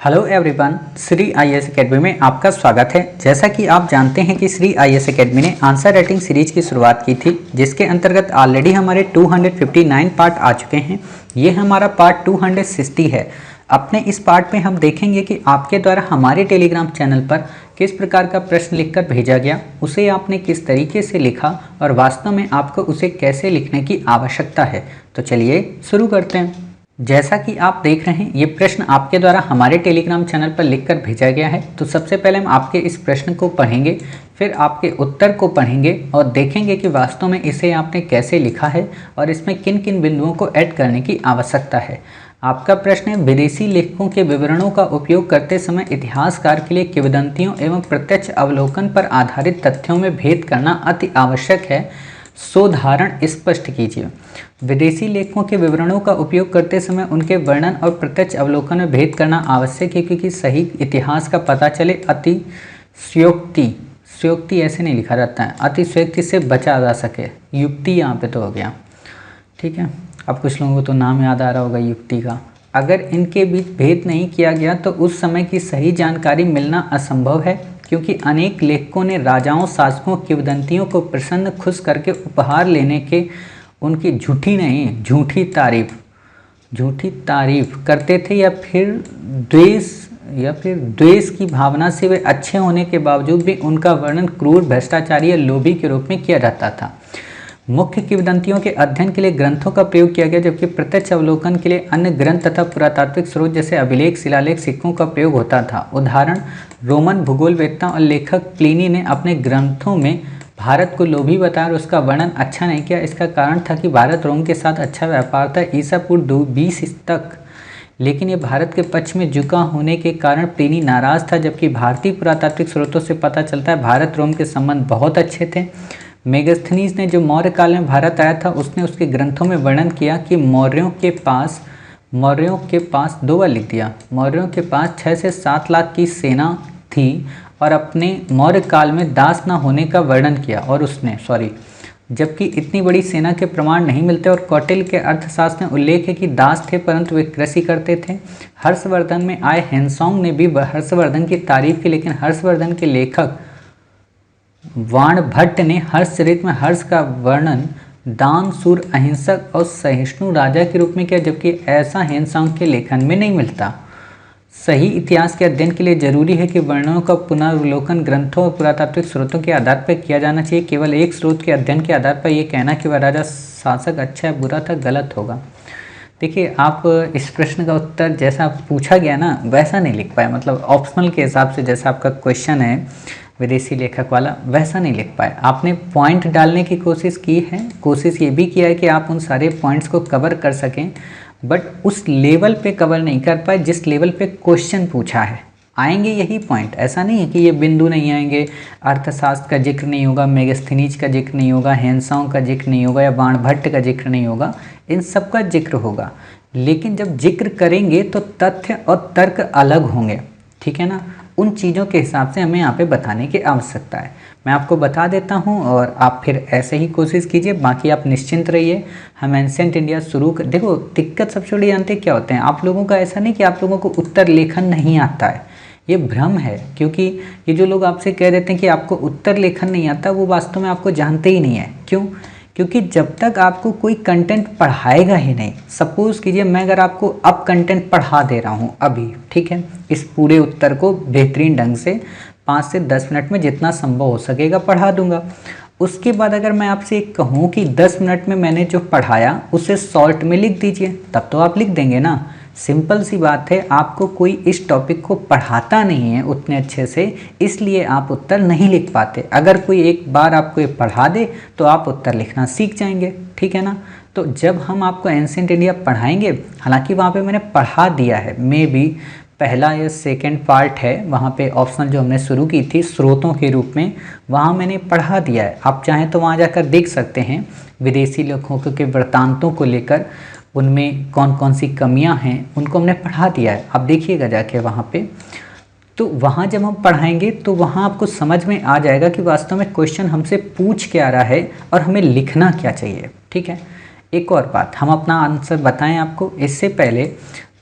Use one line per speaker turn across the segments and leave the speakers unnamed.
Hello everyone, Shri IAS academy में आपका स्वागत है। जैसा कि आप जानते हैं कि श्री आईएएस एकेडमी ने आंसर राइटिंग सीरीज की शुरुआत की थी, जिसके अंतर्गत ऑलरेडी हमारे 259 पार्ट आ चुके हैं। ये हमारा पार्ट 260 है। अपने इस पार्ट में हम देखेंगे कि आपके द्वारा हमारे टेलीग्राम चैनल पर किस प्रकार का प्रश्न लिखकर भेजा गया, उसे आपने किस तरीके से लिखा और वास्तव में आपको उसे कैसे लिखने की आवश्यकता है। तो चलिए शुरू करते हैं। जैसा कि आप देख रहे हैं, ये प्रश्न आपके द्वारा हमारे टेलीग्राम चैनल पर लिखकर भेजा गया है। तो सबसे पहले हम आपके इस प्रश्न को पढ़ेंगे, फिर आपके उत्तर को पढ़ेंगे और देखेंगे कि वास्तव में इसे आपने कैसे लिखा है और इसमें किन किन बिंदुओं को ऐड करने की आवश्यकता है। आपका प्रश्न है, विदेशी लेखकों के विवरणों का उपयोग करते समय इतिहासकार के लिए किंवदंतियों एवं प्रत्यक्ष अवलोकन पर आधारित तथ्यों में भेद करना अति आवश्यक है। सोदाहरण स्पष्ट कीजिए। विदेशी लेखकों के विवरणों का उपयोग करते समय उनके वर्णन और प्रत्यक्ष अवलोकन में भेद करना आवश्यक है, क्योंकि सही इतिहास का पता चले। अतिशयोक्ति ऐसे नहीं लिखा रहता है, अतिशयोक्ति से बचा जा सके। युक्ति यहाँ पे तो हो गया, ठीक है। अब कुछ लोगों को तो नाम याद आ रहा होगा युक्ति का। अगर इनके बीच भेद नहीं किया गया तो उस समय की सही जानकारी मिलना असंभव है, क्योंकि अनेक लेखकों ने राजाओं, शासकों, किंवदंतियों को प्रसन्न खुश करके उपहार लेने के उनकी झूठी तारीफ करते थे, या फिर द्वेष की भावना से वे अच्छे होने के बावजूद भी उनका वर्णन क्रूर, भ्रष्टाचारी या लोभी के रूप में किया जाता था। मुख्य किंवदंतियों के अध्ययन के लिए ग्रंथों का प्रयोग किया गया, जबकि प्रत्यक्ष अवलोकन के लिए अन्य ग्रंथ तथा पुरातात्विक स्रोत जैसे अभिलेख, शिलालेख, सिक्कों का प्रयोग होता था। उदाहरण, रोमन भूगोलवेत्ता और लेखक प्लिनी ने अपने ग्रंथों में भारत को लोभी बताया और उसका वर्णन अच्छा नहीं किया। इसका कारण था कि भारत रोम के साथ अच्छा व्यापार था ईसा पूर्व 20 तक, लेकिन ये भारत के पक्ष में झुका होने के कारण प्लिनी नाराज था। जबकि भारतीय पुरातात्विक स्रोतों से पता चलता है भारत रोम के संबंध बहुत अच्छे थे। मेगास्थनीज ने जो मौर्य काल में भारत आया था, उसने उसके ग्रंथों में वर्णन किया कि मौर्यों के पास 2 बार लिख दिया, मौर्यों के पास 6 से 7 लाख की सेना थी और अपने मौर्य काल में दास न होने का वर्णन किया। और जबकि इतनी बड़ी सेना के प्रमाण नहीं मिलते। और कौटिल्य के अर्थशास्त्र में उल्लेख है कि दास थे परंतु वे कृषि करते थे। हर्षवर्धन में आए हेनसोंग ने भी हर्षवर्धन की तारीफ की, लेकिन हर्षवर्धन के लेखक वाणभट्ट ने हर्षचरित में हर्ष का वर्णन दानशूर, अहिंसक और सहिष्णु राजा के रूप में किया, जबकि ऐसा हेनसोंग के लेखन में नहीं मिलता। सही इतिहास के अध्ययन के लिए जरूरी है कि वर्णनों का पुनर्वलोकन ग्रंथों और पुरातात्विक स्रोतों के आधार पर किया जाना चाहिए। केवल एक स्रोत के अध्ययन के आधार पर यह कहना कि वह राजा शासक अच्छा है बुरा था, गलत होगा। देखिए, आप इस प्रश्न का उत्तर जैसा पूछा गया ना वैसा नहीं लिख पाए, मतलब ऑप्शनल के हिसाब से जैसा आपका क्वेश्चन है विदेशी लेखक वाला, वैसा नहीं लिख पाए। आपने पॉइंट डालने की कोशिश की है, कोशिश ये भी किया है कि आप उन सारे पॉइंट्स को कवर कर सकें, बट उस लेवल पे कवर नहीं कर पाए जिस लेवल पे क्वेश्चन पूछा है। आएंगे यही पॉइंट, ऐसा नहीं है कि ये बिंदु नहीं आएंगे, अर्थशास्त्र का जिक्र नहीं होगा, मेगास्थनीज का जिक्र नहीं होगा, हेनसोंग का जिक्र नहीं होगा या वाणभट्ट का जिक्र नहीं होगा, इन सब का जिक्र होगा। लेकिन जब जिक्र करेंगे तो तथ्य और तर्क अलग होंगे, ठीक है ना। उन चीज़ों के हिसाब से हमें यहाँ पे बताने की आवश्यकता है। मैं आपको बता देता हूँ और आप फिर ऐसे ही कोशिश कीजिए, बाकी आप निश्चिंत रहिए। हम एंशिएंट इंडिया शुरू कर, देखो दिक्कत सबसे बड़ी जानते क्या होते हैं आप लोगों का, ऐसा नहीं कि आप लोगों को उत्तर लेखन नहीं आता है, ये भ्रम है। क्योंकि ये जो लोग आपसे कह देते हैं कि आपको उत्तर लेखन नहीं आता, वो वास्तव में आपको जानते ही नहीं है। क्यों? क्योंकि जब तक आपको कोई कंटेंट पढ़ाएगा ही नहीं, सपोज कीजिए मैं अगर आपको अब कंटेंट पढ़ा दे रहा हूँ अभी, ठीक है, इस पूरे उत्तर को बेहतरीन ढंग से 5 से 10 मिनट में जितना संभव हो सकेगा पढ़ा दूंगा। उसके बाद अगर मैं आपसे कहूँ कि 10 मिनट में मैंने जो पढ़ाया उसे शॉर्ट में लिख दीजिए, तब तो आप लिख देंगे ना। सिंपल सी बात है, आपको कोई इस टॉपिक को पढ़ाता नहीं है उतने अच्छे से, इसलिए आप उत्तर नहीं लिख पाते। अगर कोई एक बार आपको ये पढ़ा दे तो आप उत्तर लिखना सीख जाएंगे, ठीक है ना। तो जब हम आपको एंशिएंट इंडिया पढ़ाएंगे, हालांकि वहाँ पे मैंने पढ़ा दिया है, मे बी पहला या सेकंड पार्ट है, वहाँ पे ऑप्शनल जो हमने शुरू की थी स्रोतों के रूप में, वहाँ मैंने पढ़ा दिया है। आप चाहें तो वहाँ जाकर देख सकते हैं विदेशी लेखकों के वृत्तांतों को लेकर, उनमें कौन कौन सी कमियां हैं उनको हमने पढ़ा दिया है, आप देखिएगा जाके वहाँ पे। तो वहाँ जब हम पढ़ाएंगे तो वहाँ आपको समझ में आ जाएगा कि वास्तव में क्वेश्चन हमसे पूछ क्या रहा है और हमें लिखना क्या चाहिए, ठीक है। एक और बात, हम अपना आंसर बताएं आपको, इससे पहले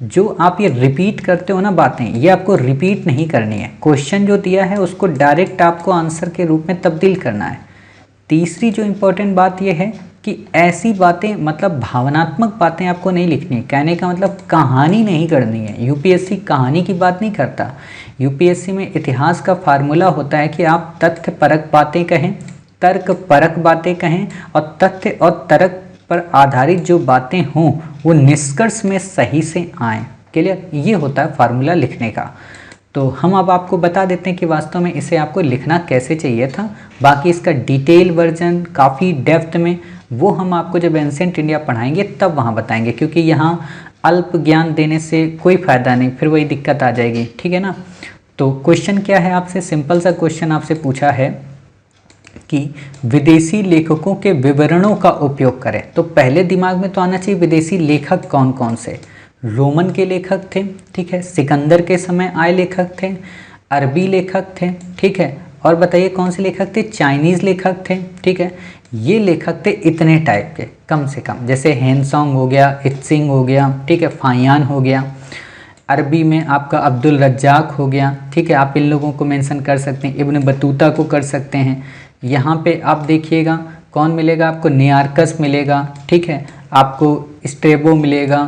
जो आप ये रिपीट करते हो ना बातें, ये आपको रिपीट नहीं करनी है। क्वेश्चन जो दिया है उसको डायरेक्ट आपको आंसर के रूप में तब्दील करना है। तीसरी जो इम्पोर्टेंट बात ये है कि ऐसी बातें, मतलब भावनात्मक बातें आपको नहीं लिखनी। कहने का मतलब कहानी नहीं करनी है। यूपीएससी कहानी की बात नहीं करता। यूपीएससी में इतिहास का फार्मूला होता है कि आप तथ्य परक बातें कहें, तर्क परक बातें कहें, और तथ्य और तर्क पर आधारित जो बातें हों वो निष्कर्ष में सही से आएँ। क्लियर? ये होता है फार्मूला लिखने का। तो हम अब आपको बता देते हैं कि वास्तव में इसे आपको लिखना कैसे चाहिए था। बाकी इसका डिटेल वर्जन काफ़ी डेप्थ में वो हम आपको जब एंशिएंट इंडिया पढ़ाएंगे तब वहाँ बताएंगे, क्योंकि यहाँ अल्प ज्ञान देने से कोई फ़ायदा नहीं, फिर वही दिक्कत आ जाएगी। ठीक है ना? तो क्वेश्चन क्या है आपसे, सिंपल सा क्वेश्चन आपसे पूछा है कि विदेशी लेखकों के विवरणों का उपयोग करें। तो पहले दिमाग में तो आना चाहिए विदेशी लेखक कौन कौन से। रोमन के लेखक थे, ठीक है, सिकंदर के समय आए लेखक थे, अरबी लेखक थे, ठीक है, और बताइए कौन से लेखक थे, चाइनीज़ लेखक थे, ठीक है। ये लेखक थे इतने टाइप के कम से कम, जैसे हेनसोंग हो गया, इत्सिंग हो गया, ठीक है, फायान हो गया। अरबी में आपका अब्दुल रज्जाक हो गया, ठीक है, आप इन लोगों को मेंशन कर सकते हैं, इब्न बतूता को कर सकते हैं। यहाँ पे आप देखिएगा कौन मिलेगा आपको, नियार्कस मिलेगा, ठीक है, आपको स्ट्रेबो मिलेगा,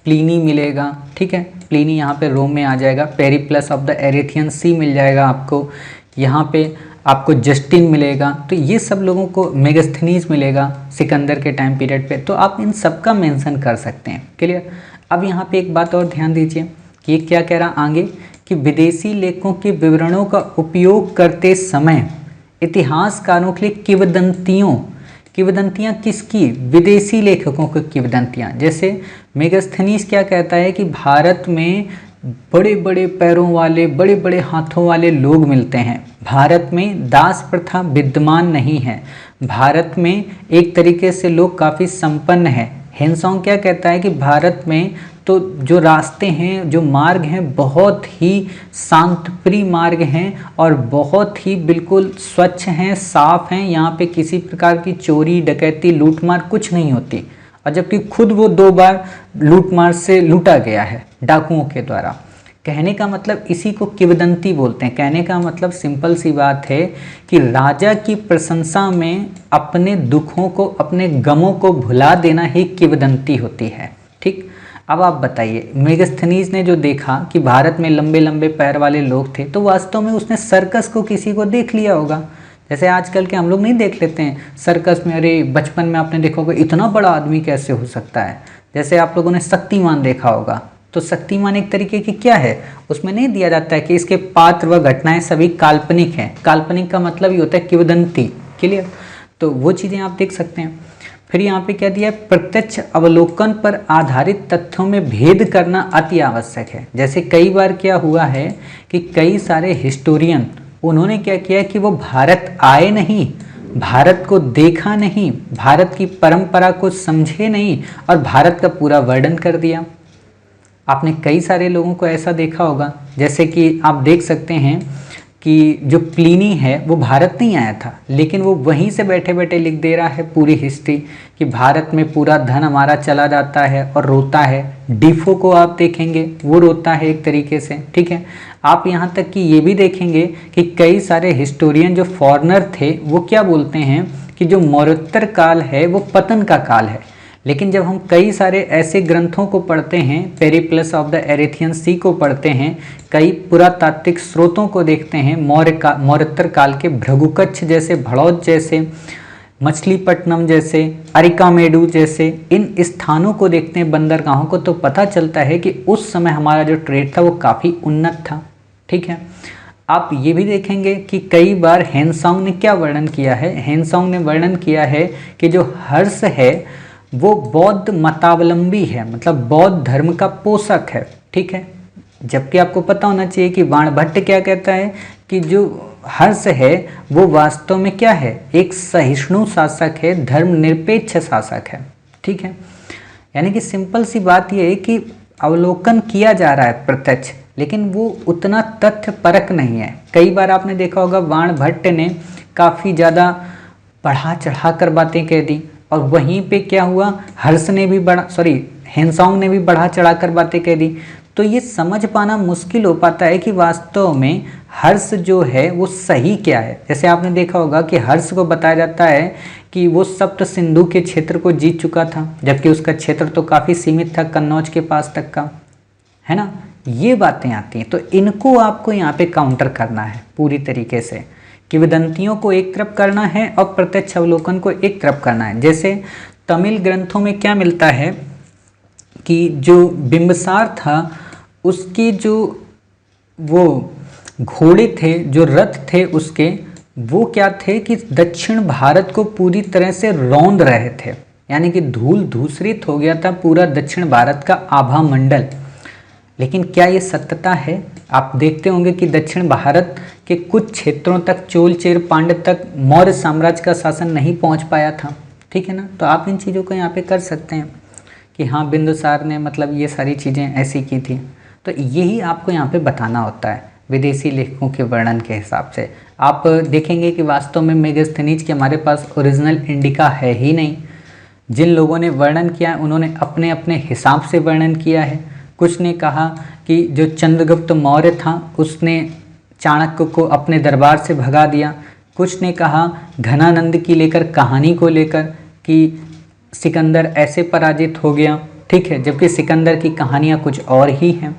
प्लीनी मिलेगा, ठीक है, प्लीनी यहाँ पे रोम में आ जाएगा, पेरिप्लस ऑफ द एरेथियन सी मिल जाएगा आपको, यहाँ पे आपको जस्टिन मिलेगा। तो ये सब लोगों को, मेगास्थनीज मिलेगा सिकंदर के टाइम पीरियड पे, तो आप इन सब का मेंशन कर सकते हैं। क्लियर? अब यहाँ पे एक बात और ध्यान दीजिए कि ये क्या कह रहा आगे कि विदेशी लेखकों के विवरणों का उपयोग करते समय इतिहासकारों के लिए किंवदंतियाँ किसकी, विदेशी लेखकों की किंवदंतियाँ। जैसे मेगास्थनीज क्या कहता है कि भारत में बड़े बड़े पैरों वाले, बड़े बड़े हाथों वाले लोग मिलते हैं, भारत में दास प्रथा विद्यमान नहीं है, भारत में एक तरीके से लोग काफ़ी संपन्न हैं। हेनसोंग क्या कहता है कि भारत में तो जो रास्ते हैं, जो मार्ग हैं, बहुत ही शांतप्रिय मार्ग हैं और बहुत ही बिल्कुल स्वच्छ हैं, साफ हैं, यहाँ पे किसी प्रकार की चोरी डकैती लूटमार कुछ नहीं होती। और जबकि खुद वो 2 बार लूटमार से लूटा गया है डाकुओं के द्वारा। कहने का मतलब इसी को किंवदंती बोलते हैं। कहने का मतलब सिंपल सी बात है कि राजा की प्रशंसा में अपने दुखों को, अपने गमों को भुला देना ही किंवदंती होती है। ठीक, अब आप बताइए, मेगास्थनीज ने जो देखा कि भारत में लंबे लंबे पैर वाले लोग थे, तो वास्तव में उसने सर्कस को किसी को देख लिया होगा। जैसे आजकल के हम लोग नहीं देख लेते हैं सर्कस में, अरे बचपन में आपने देखा होगा इतना बड़ा आदमी कैसे हो सकता है। जैसे आप लोगों ने शक्तिमान देखा होगा, तो शक्तिमान एक तरीके की क्या है, उसमें नहीं दिया जाता है कि इसके पात्र व घटनाएं सभी काल्पनिक हैं। काल्पनिक का मतलब ही होता है किंवदंती। क्लियर? तो वो चीज़ें आप देख सकते हैं। फिर यहाँ पे क्या दिया है, प्रत्यक्ष अवलोकन पर आधारित तथ्यों में भेद करना अति आवश्यक है। जैसे कई बार क्या हुआ है कि कई सारे हिस्टोरियन, उन्होंने क्या किया कि वो भारत आए नहीं, भारत को देखा नहीं, भारत की परंपरा को समझे नहीं और भारत का पूरा वर्णन कर दिया। आपने कई सारे लोगों को ऐसा देखा होगा, जैसे कि आप देख सकते हैं कि जो प्लीनी है वो भारत नहीं आया था, लेकिन वो वहीं से बैठे बैठे लिख दे रहा है पूरी हिस्ट्री कि भारत में पूरा धन हमारा चला जाता है और रोता है। डिफो को आप देखेंगे, वो रोता है एक तरीके से। ठीक है, आप यहाँ तक कि ये भी देखेंगे कि कई सारे हिस्टोरियन जो फॉरेनर थे वो क्या बोलते हैं कि जो मौर्योत्तर काल है वो पतन का काल है। लेकिन जब हम कई सारे ऐसे ग्रंथों को पढ़ते हैं, पेरिप्लस ऑफ द एरेथियन सी को पढ़ते हैं, कई पुरातात्विक स्रोतों को देखते हैं, मौर्योत्तर काल के भृगुकच्छ जैसे, भड़ौत जैसे, मछलीपट्टनम जैसे, अरिकामेडू जैसे इन स्थानों को देखते हैं, बंदरगाहों को, तो पता चलता है कि उस समय हमारा जो ट्रेड था वो काफ़ी उन्नत था। ठीक है, आप ये भी देखेंगे कि कई बार हेनसोंग ने क्या वर्णन किया है, हेनसोंग ने वर्णन किया है कि जो हर्ष है वो बौद्ध मतावलंबी है, मतलब बौद्ध धर्म का पोषक है। ठीक है, जबकि आपको पता होना चाहिए कि बाणभट्ट क्या कहता है कि जो हर्ष है वो वास्तव में क्या है, एक सहिष्णु शासक है, धर्मनिरपेक्ष शासक है। ठीक है, यानी कि सिंपल सी बात यह है कि अवलोकन किया जा रहा है प्रत्यक्ष, लेकिन वो उतना तथ्य परक नहीं है। कई बार आपने देखा होगा बाणभट्ट ने काफ़ी ज़्यादा बढ़ा चढ़ा कर बातें कह दी, और वहीं पे क्या हुआ, हर्ष ने भी हेनसोंग ने भी बढ़ा चढ़ा कर बातें कह दी। तो ये समझ पाना मुश्किल हो पाता है कि वास्तव में हर्ष जो है वो सही क्या है। जैसे आपने देखा होगा कि हर्ष को बताया जाता है कि वो सप्त सिंधु के क्षेत्र को जीत चुका था, जबकि उसका क्षेत्र तो काफ़ी सीमित था, कन्नौज के पास तक का, है ना। ये बातें आती हैं, तो इनको आपको यहाँ पे काउंटर करना है पूरी तरीके से, किंवदंतियों को एक तरफ करना है और प्रत्यक्ष अवलोकन को एक तरफ करना है। जैसे तमिल ग्रंथों में क्या मिलता है कि जो बिंबसार था उसके जो वो घोड़े थे, जो रथ थे उसके, वो क्या थे कि दक्षिण भारत को पूरी तरह से रौंद रहे थे, यानी कि धूल धूसरित हो गया था पूरा दक्षिण भारत का आभा मंडल। लेकिन क्या ये सत्यता है? आप देखते होंगे कि दक्षिण भारत के कुछ क्षेत्रों तक, चोल चेर पांड्य तक मौर्य साम्राज्य का शासन नहीं पहुंच पाया था, ठीक है ना। तो आप इन चीज़ों को यहाँ पे कर सकते हैं कि हाँ बिंदुसार ने मतलब ये सारी चीज़ें ऐसी की थी। तो यही आपको यहाँ पे बताना होता है विदेशी लेखकों के वर्णन के हिसाब से। आप देखेंगे कि वास्तव में मेगास्थनीज के हमारे पास ओरिजिनल इंडिका है ही नहीं। जिन लोगों ने वर्णन किया है उन्होंने अपने अपने हिसाब से वर्णन किया है। कुछ ने कहा कि जो चंद्रगुप्त मौर्य था उसने चाणक्य को अपने दरबार से भगा दिया। कुछ ने कहा घनानंद की लेकर कहानी को लेकर कि सिकंदर ऐसे पराजित हो गया, ठीक है, जबकि सिकंदर की कहानियाँ कुछ और ही हैं।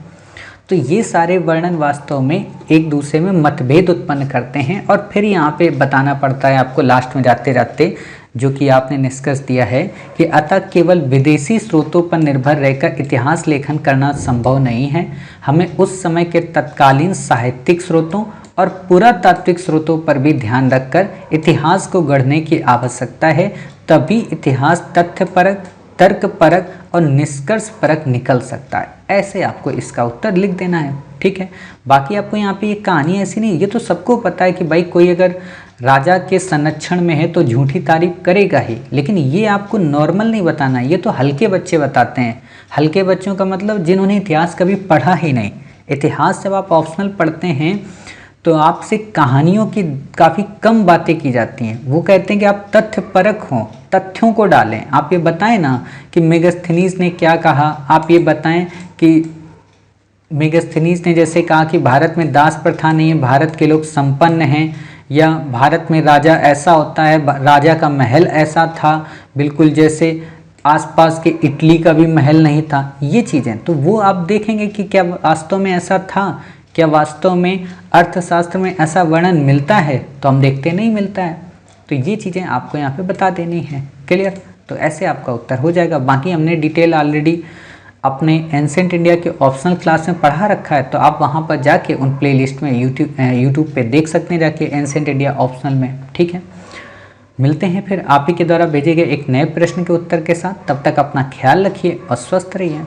तो ये सारे वर्णन वास्तव में एक दूसरे में मतभेद उत्पन्न करते हैं और फिर यहाँ पे बताना पड़ता है आपको लास्ट में जाते जाते, जो कि आपने निष्कर्ष दिया है कि अतः केवल विदेशी स्रोतों पर निर्भर रहकर इतिहास लेखन करना संभव नहीं है। हमें उस समय के तत्कालीन साहित्यिक स्रोतों और पुरातात्विक स्रोतों पर भी ध्यान रखकर इतिहास को गढ़ने की आवश्यकता है, तभी इतिहास तथ्यपरक, तर्कपरक और निष्कर्ष परक निकल सकता है। ऐसे आपको इसका उत्तर लिख देना है, ठीक है। बाकी आपको यहाँ पे ये कहानी ऐसी नहीं, ये तो सबको पता है कि भाई कोई अगर राजा के संरक्षण में है तो झूठी तारीफ करेगा ही, लेकिन ये आपको नॉर्मल नहीं बताना, ये तो हल्के बच्चे बताते हैं। हल्के बच्चों का मतलब जिन्होंने इतिहास कभी पढ़ा ही नहीं। इतिहास जब आप ऑप्शनल पढ़ते हैं तो आपसे कहानियों की काफ़ी कम बातें की जाती हैं। वो कहते हैं कि आप तथ्यपरक हों, तथ्यों को डालें। आप ये बताएं ना कि मेगास्थनीज ने क्या कहा, आप ये बताएं कि मेगास्थनीज ने जैसे कहा कि भारत में दास प्रथा नहीं है, भारत के लोग संपन्न हैं, या भारत में राजा ऐसा होता है, राजा का महल ऐसा था, बिल्कुल जैसे आसपास के इटली का भी महल नहीं था। ये चीज़ें तो वो आप देखेंगे कि क्या वास्तव में ऐसा था, क्या वास्तव में अर्थशास्त्र में ऐसा वर्णन मिलता है, तो हम देखते नहीं मिलता है। तो ये चीज़ें आपको यहाँ पे बता देनी है, क्लियर। तो ऐसे आपका उत्तर हो जाएगा। बाकी हमने डिटेल ऑलरेडी अपने एंसेंट इंडिया के ऑप्शनल क्लास में पढ़ा रखा है, तो आप वहाँ पर जाके उन प्लेलिस्ट में यूट्यूब पे देख सकते हैं जाके एंसेंट इंडिया ऑप्शनल में, ठीक है। मिलते हैं फिर आप ही के द्वारा भेजे गए एक नए प्रश्न के उत्तर के साथ। तब तक अपना ख्याल रखिए और स्वस्थ रहिए।